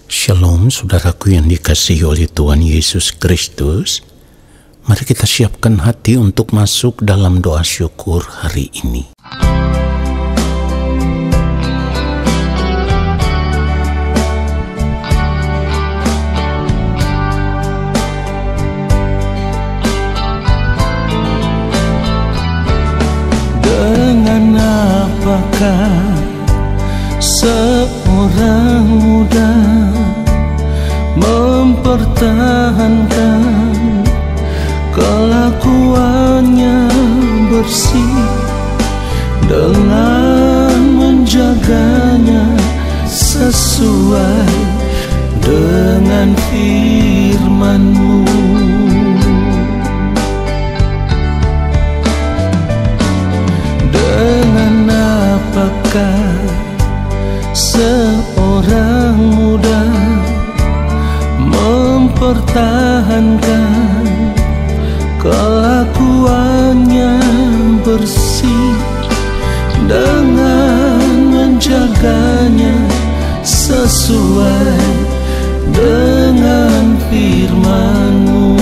Shalom saudaraku yang dikasihi oleh Tuhan Yesus Kristus. Mari kita siapkan hati untuk masuk dalam doa syukur hari ini. Dengan apakah seorang muda mempertahankan kelakuannya bersih dengan menjaganya sesuai dengan firman-Mu. Dengan apakah seorang muda mempertahankan kelakuannya bersih dengan menjaganya sesuai dengan firman-Mu.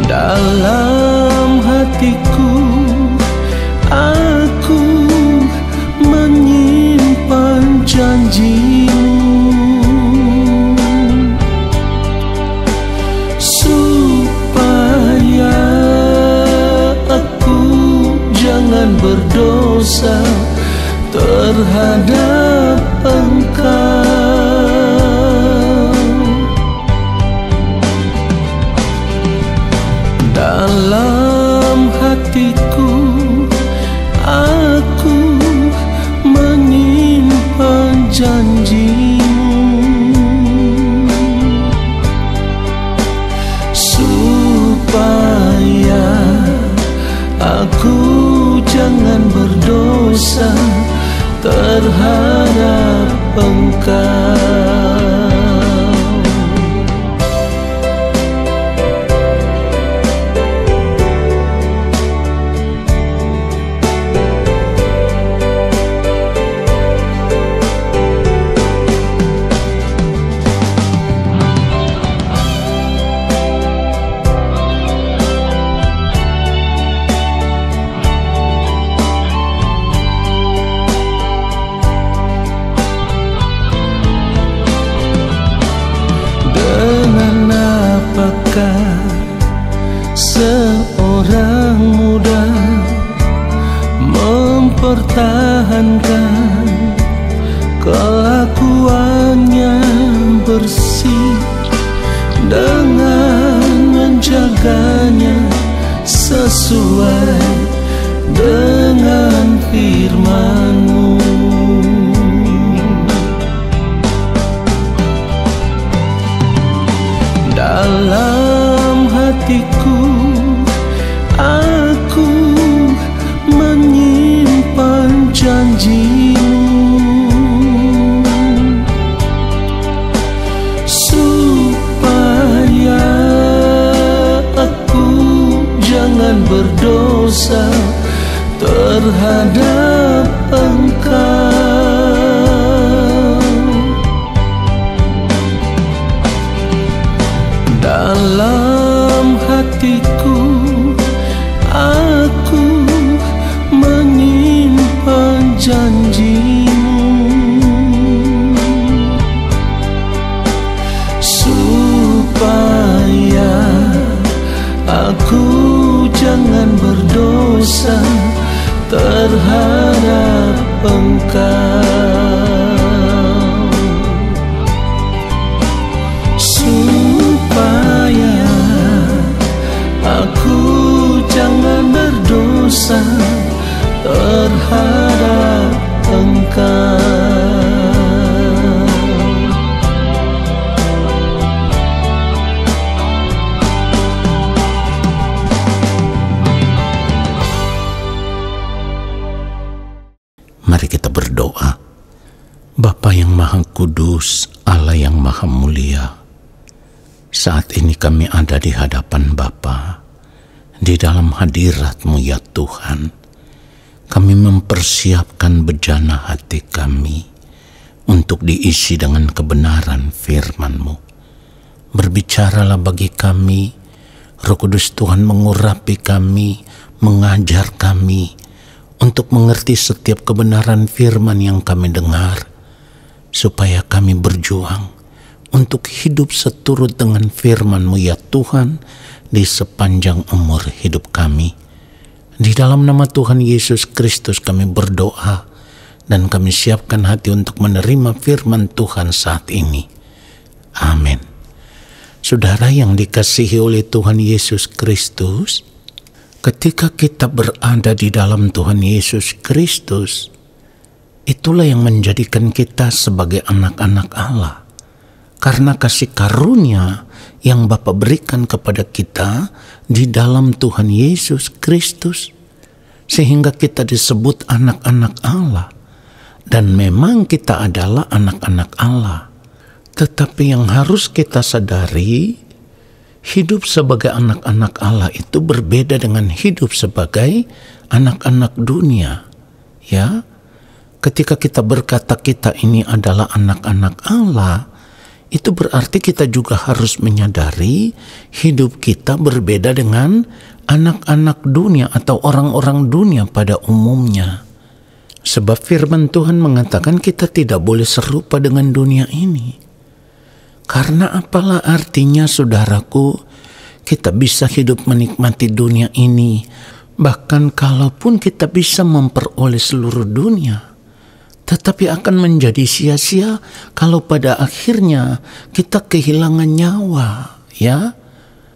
Dalam hatiku aku menyimpan janji-Mu, supaya aku jangan berdosa terhadap Engkau. Dalam hatiku aku menyimpan janji-Mu, supaya aku jangan berdosa terhadap Engkau. Apakah seorang muda mempertahankan kelakuannya bersih dengan menjaganya sesuai dengan firman-Mu. Dalam hatiku aku menyimpan janji-Mu, supaya aku jangan berdosa terhadap Engkau. Dalam hatiku aku menyimpan janji-Mu, supaya aku jangan berdosa terhadap Engkau. Supaya aku jangan berdosa terhadap Engkau. Mari kita berdoa. Bapa yang Maha Kudus, Allah yang Maha Mulia, saat ini kami ada di hadapan Bapa, di dalam hadirat-Mu ya Tuhan. Kami mempersiapkan bejana hati kami untuk diisi dengan kebenaran firman-Mu. Berbicaralah bagi kami, Roh Kudus Tuhan mengurapi kami, mengajar kami untuk mengerti setiap kebenaran firman yang kami dengar, supaya kami berjuang untuk hidup seturut dengan firman-Mu ya Tuhan di sepanjang umur hidup kami. Di dalam nama Tuhan Yesus Kristus kami berdoa dan kami siapkan hati untuk menerima firman Tuhan saat ini. Amin. Saudara yang dikasihi oleh Tuhan Yesus Kristus, ketika kita berada di dalam Tuhan Yesus Kristus, itulah yang menjadikan kita sebagai anak-anak Allah. Karena kasih karunia yang Bapa berikan kepada kita di dalam Tuhan Yesus Kristus, sehingga kita disebut anak-anak Allah. Dan memang kita adalah anak-anak Allah. Tetapi yang harus kita sadari, hidup sebagai anak-anak Allah itu berbeda dengan hidup sebagai anak-anak dunia. Ya, ketika kita berkata kita ini adalah anak-anak Allah, itu berarti kita juga harus menyadari hidup kita berbeda dengan anak-anak dunia atau orang-orang dunia pada umumnya. Sebab firman Tuhan mengatakan kita tidak boleh serupa dengan dunia ini. Karena apalah artinya saudaraku, kita bisa hidup menikmati dunia ini, bahkan kalaupun kita bisa memperoleh seluruh dunia, tetapi akan menjadi sia-sia kalau pada akhirnya kita kehilangan nyawa, ya.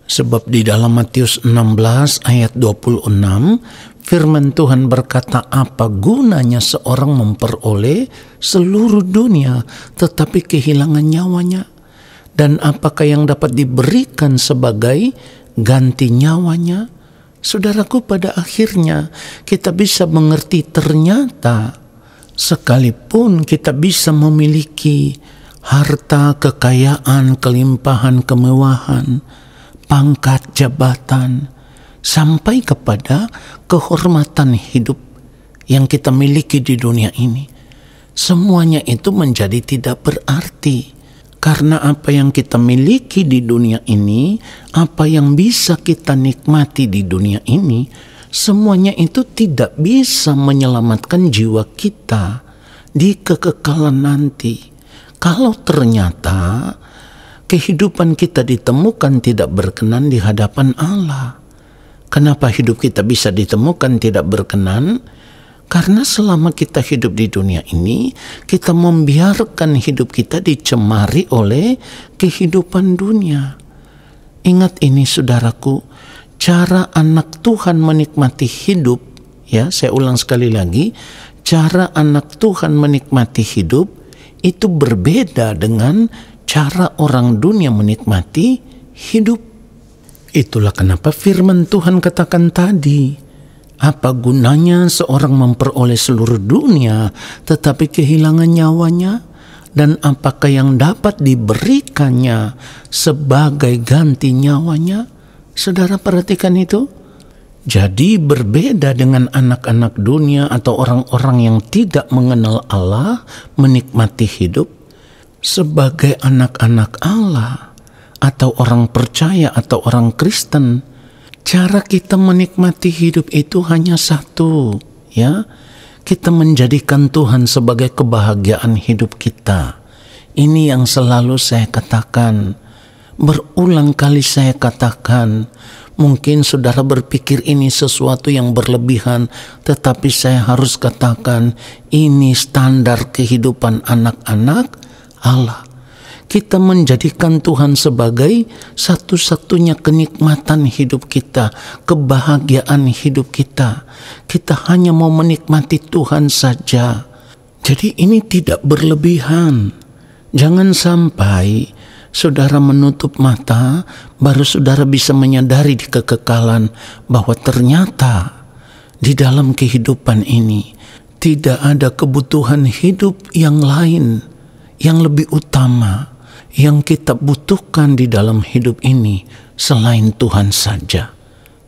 Sebab di dalam Matius 16 ayat 26 firman Tuhan berkata, apa gunanya seorang memperoleh seluruh dunia tetapi kehilangan nyawanya? Dan apakah yang dapat diberikan sebagai ganti nyawanya? Saudaraku, pada akhirnya kita bisa mengerti ternyata sekalipun kita bisa memiliki harta, kekayaan, kelimpahan, kemewahan, pangkat, jabatan, sampai kepada kehormatan hidup yang kita miliki di dunia ini, semuanya itu menjadi tidak berarti. Karena apa yang kita miliki di dunia ini, apa yang bisa kita nikmati di dunia ini, semuanya itu tidak bisa menyelamatkan jiwa kita di kekekalan nanti. Kalau ternyata kehidupan kita ditemukan tidak berkenan di hadapan Allah. Kenapa hidup kita bisa ditemukan tidak berkenan? Karena selama kita hidup di dunia ini, kita membiarkan hidup kita dicemari oleh kehidupan dunia. Ingat ini saudaraku, cara anak Tuhan menikmati hidup, ya saya ulang sekali lagi, cara anak Tuhan menikmati hidup itu berbeda dengan cara orang dunia menikmati hidup. Itulah kenapa firman Tuhan katakan tadi, apa gunanya seorang memperoleh seluruh dunia tetapi kehilangan nyawanya? Dan apakah yang dapat diberikannya sebagai ganti nyawanya? Saudara perhatikan itu. Jadi berbeda dengan anak-anak dunia atau orang-orang yang tidak mengenal Allah menikmati hidup. Sebagai anak-anak Allah atau orang percaya atau orang Kristen, cara kita menikmati hidup itu hanya satu, ya. Kita menjadikan Tuhan sebagai kebahagiaan hidup kita. Ini yang selalu saya katakan, berulang kali saya katakan. Mungkin saudara berpikir ini sesuatu yang berlebihan, tetapi saya harus katakan ini standar kehidupan anak-anak Allah. Kita menjadikan Tuhan sebagai satu-satunya kenikmatan hidup kita, kebahagiaan hidup kita. Kita hanya mau menikmati Tuhan saja. Jadi ini tidak berlebihan. Jangan sampai saudara menutup mata, baru saudara bisa menyadari di kekekalan bahwa ternyata di dalam kehidupan ini tidak ada kebutuhan hidup yang lain, yang lebih utama, yang kita butuhkan di dalam hidup ini selain Tuhan saja.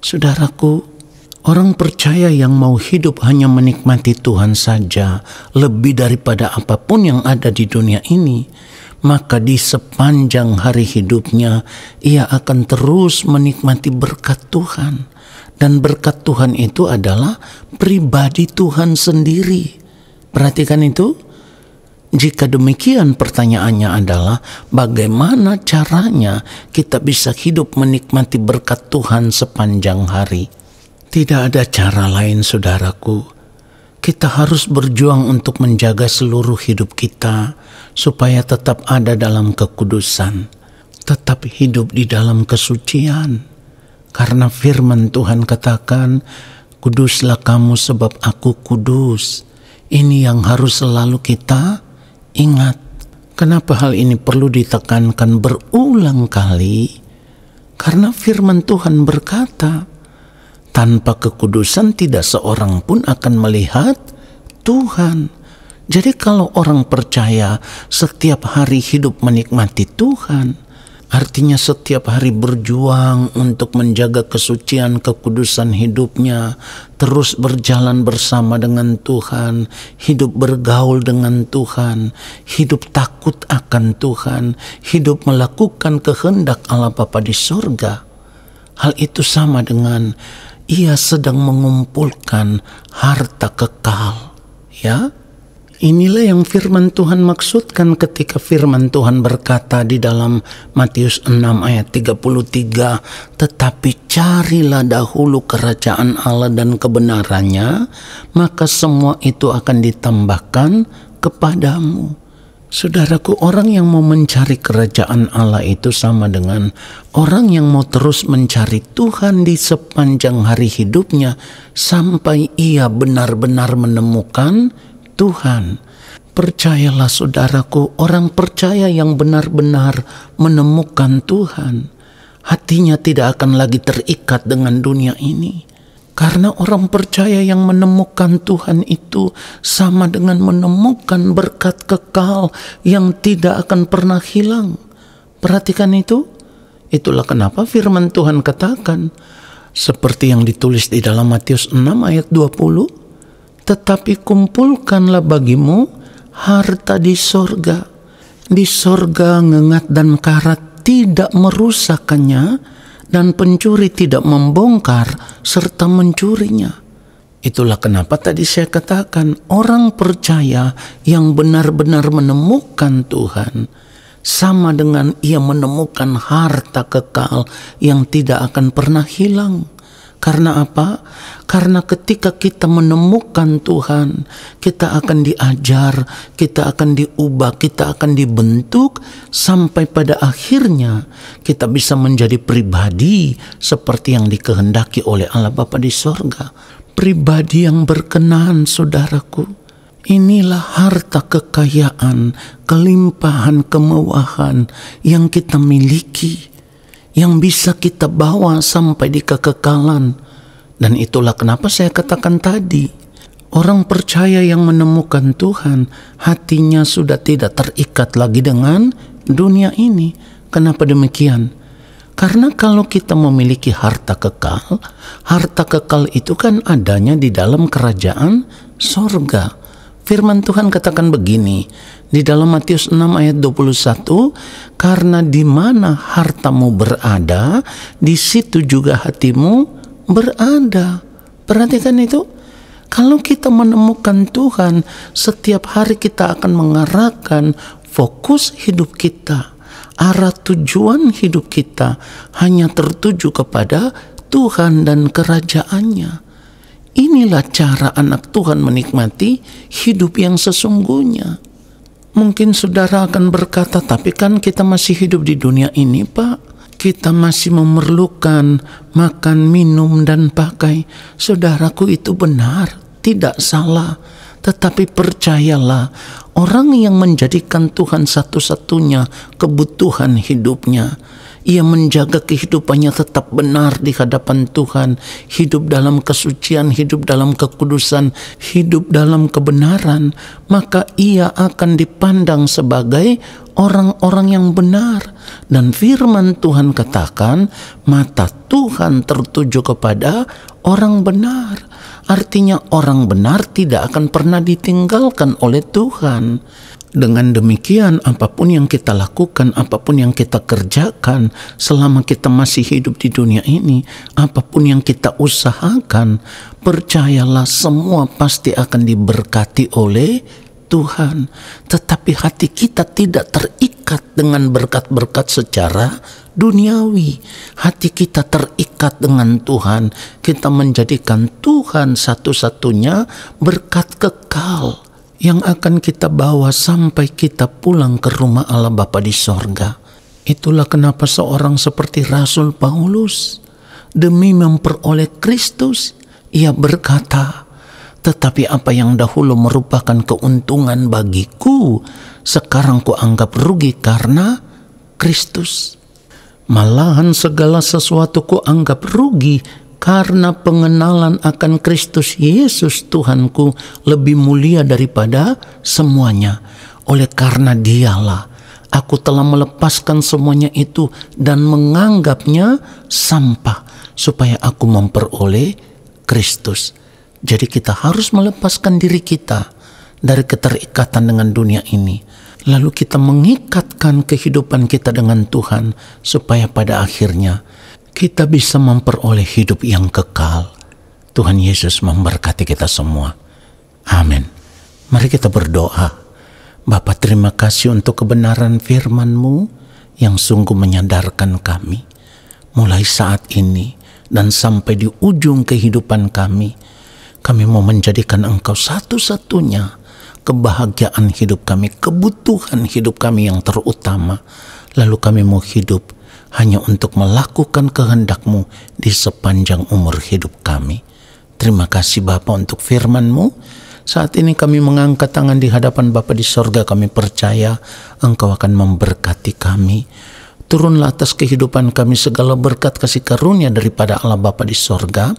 Saudaraku, Orang percaya yang mau hidup hanya menikmati Tuhan saja, lebih daripada apapun yang ada di dunia ini, maka di sepanjang hari hidupnya ia akan terus menikmati berkat Tuhan. Dan berkat Tuhan itu adalah pribadi Tuhan sendiri. Perhatikan itu. Jika demikian, pertanyaannya adalah bagaimana caranya kita bisa hidup menikmati berkat Tuhan sepanjang hari? Tidak ada cara lain, saudaraku. Kita harus berjuang untuk menjaga seluruh hidup kita supaya tetap ada dalam kekudusan, tetap hidup di dalam kesucian. Karena firman Tuhan katakan, "Kuduslah kamu sebab aku kudus." Ini yang harus selalu kita ingat. Kenapa hal ini perlu ditekankan berulang kali? Karena firman Tuhan berkata, tanpa kekudusan tidak seorang pun akan melihat Tuhan. Jadi kalau orang percaya setiap hari hidup menikmati Tuhan, artinya setiap hari berjuang untuk menjaga kesucian kekudusan hidupnya, terus berjalan bersama dengan Tuhan, hidup bergaul dengan Tuhan, hidup takut akan Tuhan, hidup melakukan kehendak Allah Bapa di sorga. Hal itu sama dengan ia sedang mengumpulkan harta kekal. Ya, inilah yang firman Tuhan maksudkan ketika firman Tuhan berkata di dalam Matius 6 ayat 33, "Tetapi carilah dahulu kerajaan Allah dan kebenarannya, maka semua itu akan ditambahkan kepadamu." Saudaraku, orang yang mau mencari kerajaan Allah itu sama dengan orang yang mau terus mencari Tuhan di sepanjang hari hidupnya sampai ia benar-benar menemukan Tuhan. Percayalah saudaraku, orang percaya yang benar-benar menemukan Tuhan, hatinya tidak akan lagi terikat dengan dunia ini. Karena orang percaya yang menemukan Tuhan itu sama dengan menemukan berkat kekal yang tidak akan pernah hilang. Perhatikan itu. Itulah kenapa firman Tuhan katakan, seperti yang ditulis di dalam Matius 6 ayat 20, "Tetapi kumpulkanlah bagimu harta di sorga. Di sorga ngengat dan karat tidak merusakkannya, dan pencuri tidak membongkar serta mencurinya." Itulah kenapa tadi saya katakan orang percaya yang benar-benar menemukan Tuhan sama dengan ia menemukan harta kekal yang tidak akan pernah hilang. Karena apa? Karena ketika kita menemukan Tuhan, kita akan diajar, kita akan diubah, kita akan dibentuk, sampai pada akhirnya kita bisa menjadi pribadi seperti yang dikehendaki oleh Allah Bapa di sorga. Pribadi yang berkenan, saudaraku. Inilah harta kekayaan, kelimpahan, kemewahan yang kita miliki, yang bisa kita bawa sampai di kekekalan. Dan itulah kenapa saya katakan tadi, orang percaya yang menemukan Tuhan, hatinya sudah tidak terikat lagi dengan dunia ini. Kenapa demikian? Karena kalau kita memiliki harta kekal itu kan adanya di dalam kerajaan sorga. Firman Tuhan katakan begini di dalam Matius 6 ayat 21, "Karena di mana hartamu berada, di situ juga hatimu berada." Perhatikan itu. Kalau kita menemukan Tuhan, setiap hari kita akan mengarahkan fokus hidup kita, arah tujuan hidup kita hanya tertuju kepada Tuhan dan kerajaannya. Inilah cara anak Tuhan menikmati hidup yang sesungguhnya. Mungkin saudara akan berkata, tapi kan kita masih hidup di dunia ini, Pak. Kita masih memerlukan makan, minum, dan pakai. Saudaraku, itu benar, tidak salah. Tetapi percayalah, orang yang menjadikan Tuhan satu-satunya kebutuhan hidupnya, Ia menjaga kehidupannya tetap benar di hadapan Tuhan, hidup dalam kesucian, hidup dalam kekudusan, hidup dalam kebenaran, maka ia akan dipandang sebagai orang-orang yang benar. Dan firman Tuhan katakan, mata Tuhan tertuju kepada orang benar. Artinya orang benar tidak akan pernah ditinggalkan oleh Tuhan. Dengan demikian, apapun yang kita lakukan, apapun yang kita kerjakan, selama kita masih hidup di dunia ini, apapun yang kita usahakan, percayalah semua pasti akan diberkati oleh Tuhan. Tetapi hati kita tidak terikat dengan berkat-berkat secara duniawi. Hati kita terikat dengan Tuhan. Kita menjadikan Tuhan satu-satunya berkat kekal yang akan kita bawa sampai kita pulang ke rumah Allah Bapa di sorga. Itulah kenapa seorang seperti Rasul Paulus, demi memperoleh Kristus, ia berkata, tetapi apa yang dahulu merupakan keuntungan bagiku, sekarang kuanggap rugi karena Kristus. Malahan segala sesuatu kuanggap rugi karena pengenalan akan Kristus Yesus Tuhanku lebih mulia daripada semuanya. Oleh karena Dialah aku telah melepaskan semuanya itu dan menganggapnya sampah supaya aku memperoleh Kristus. Jadi kita harus melepaskan diri kita dari keterikatan dengan dunia ini. Lalu kita mengikatkan kehidupan kita dengan Tuhan supaya pada akhirnya kita bisa memperoleh hidup yang kekal. Tuhan Yesus memberkati kita semua. Amin. Mari kita berdoa. Bapa, terima kasih untuk kebenaran firman-Mu yang sungguh menyadarkan kami. Mulai saat ini dan sampai di ujung kehidupan kami mau menjadikan Engkau satu-satunya kebahagiaan hidup kami, kebutuhan hidup kami yang terutama. Lalu kami mau hidup hanya untuk melakukan kehendak-Mu di sepanjang umur hidup kami. Terima kasih Bapa untuk firman-Mu. Saat ini kami mengangkat tangan di hadapan Bapa di sorga. Kami percaya Engkau akan memberkati kami. Turunlah atas kehidupan kami segala berkat kasih karunia daripada Allah Bapa di sorga,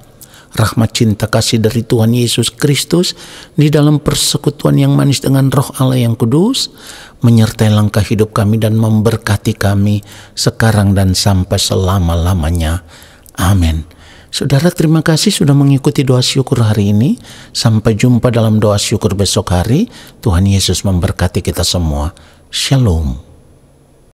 rahmat cinta kasih dari Tuhan Yesus Kristus di dalam persekutuan yang manis dengan Roh Allah yang kudus, menyertai langkah hidup kami dan memberkati kami sekarang dan sampai selama-lamanya. Amin. Saudara, terima kasih sudah mengikuti doa syukur hari ini. Sampai jumpa dalam doa syukur besok hari. Tuhan Yesus memberkati kita semua. Shalom.